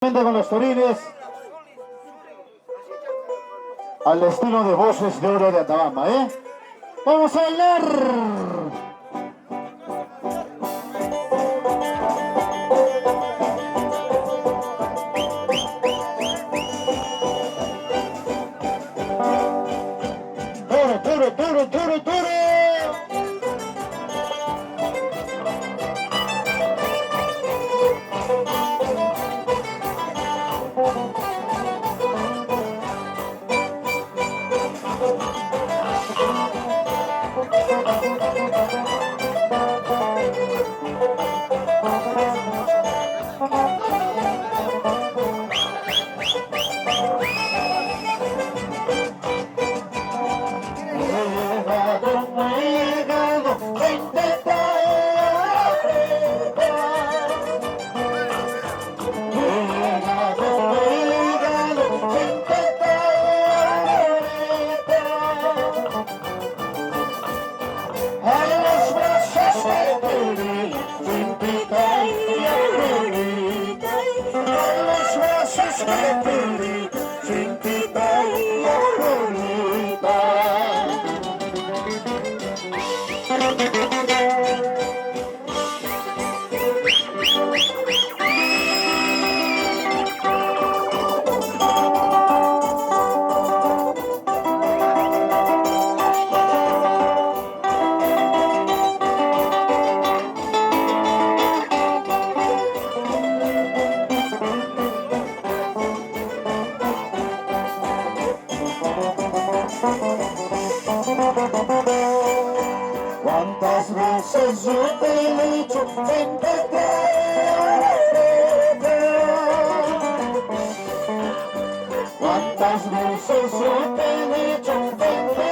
Con los torines al estilo de Voces de Oro de Atacama, ¡vamos a bailar! ¡Toro, toro, toro, toro, toro! ¿Cuántas veces yo te he dicho vente? ¿Cuántas veces yo te he dicho vente?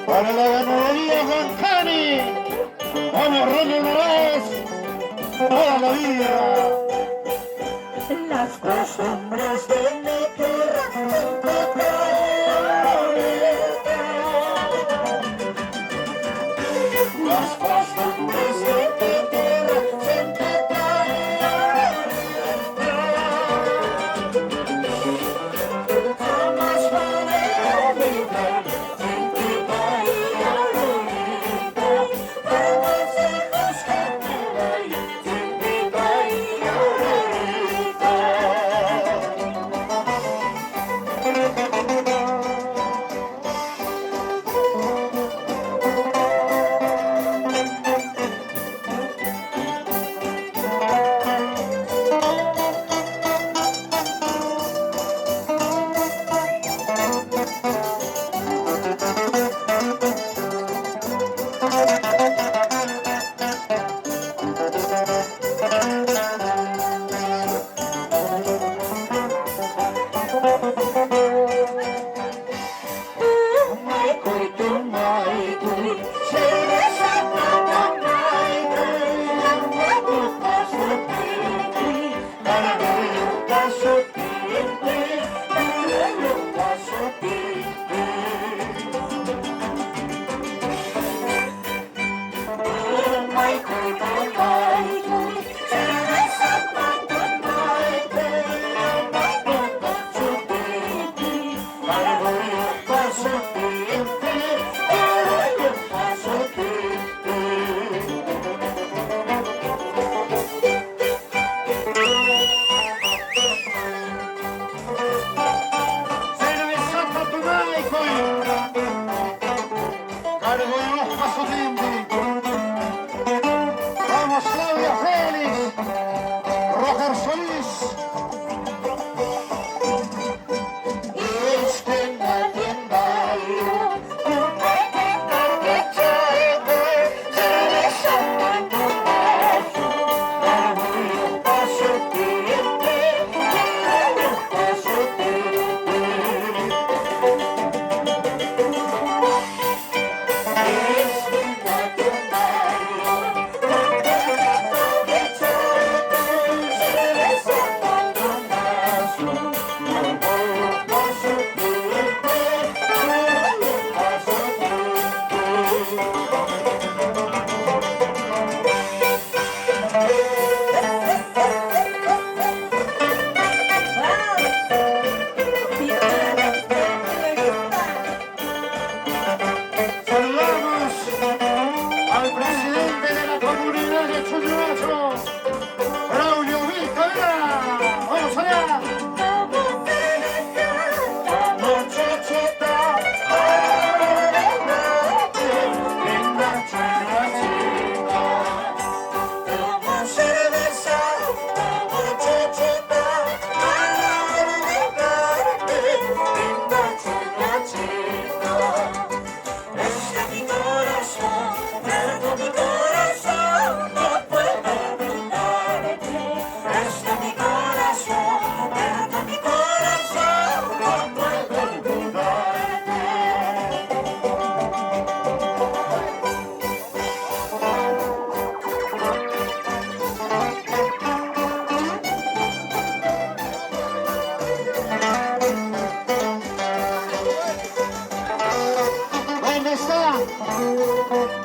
Para la ganadería Juancani, vamos Rolly Narváez, toda la vida. Las costumbres de mi tierra, las costumbres de mi tierra, Rojar Solís.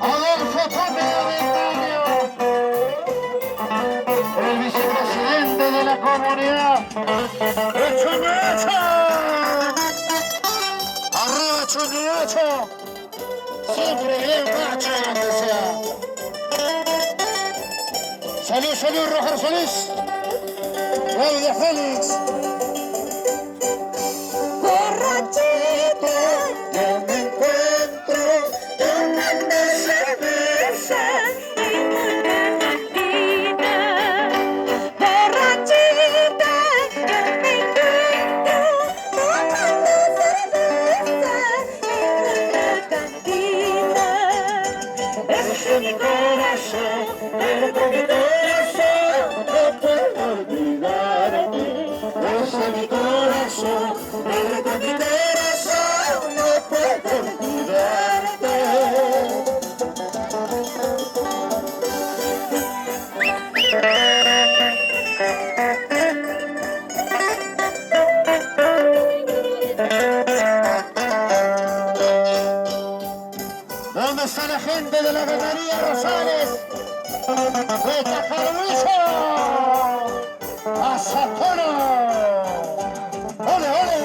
Adolfo Torre el vicepresidente de la comunidad. ¡Hecho Mecha! ¡Arriba Chuniacho! Siempre bien macho donde sea. Salud, salud, Rojar Solís. Claudia Félix. Borrachita, yo me encuentro tomando cerveza en una cantina. Borrachita, yo me encuentro tomando cerveza en una cantina. Ese es mi corazón, pero con mi corazón no puedo olvidarte. Ese es mi corazón, pero con mi corazón no puedo olvidarte. ¿Dónde está la gente de la ganadería Rosales? ¡De Cajaruizo! ¡A Sacono! ¡Ole, ole!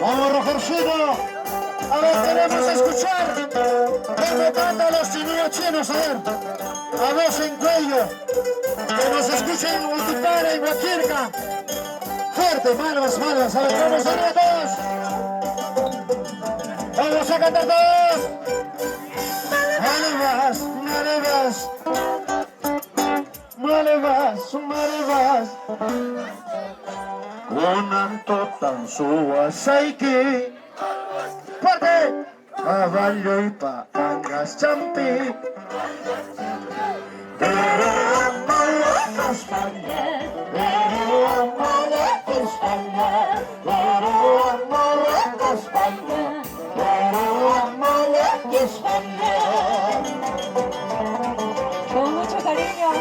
Vamos, Rojercito. A ver, queremos escuchar cómo cantan los chinos, a ver. A voz en cuello. Que nos escuchen Utipara y Huaquirca. Fuerte, malvas, malvas. A ver, vamos a ver todos. Vamos a cantar todos. Malvas, malvas. Malvas, malvas. Konanto tan suwasaiki. Fuerte. Caballo y paangas champi. Pero amo la España, pero amo la España, pero amo la España, pero amo la España. cariño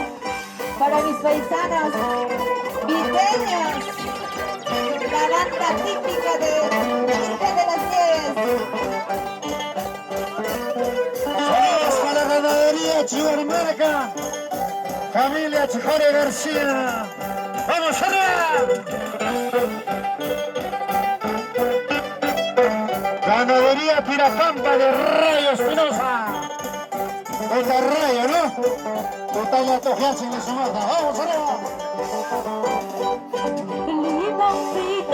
para mis paisanos viteños, la banda típica de Chiste de las Nieves. Saludos para la ganadería Chihuarmarca, familia Chijore García. ¡Vamos arriba! Ganadería Pirapampa de Rayo Espinosa. Esta Rayo, ¿no? Total la tojean sin su mata. ¡Vamos arriba! Limón frito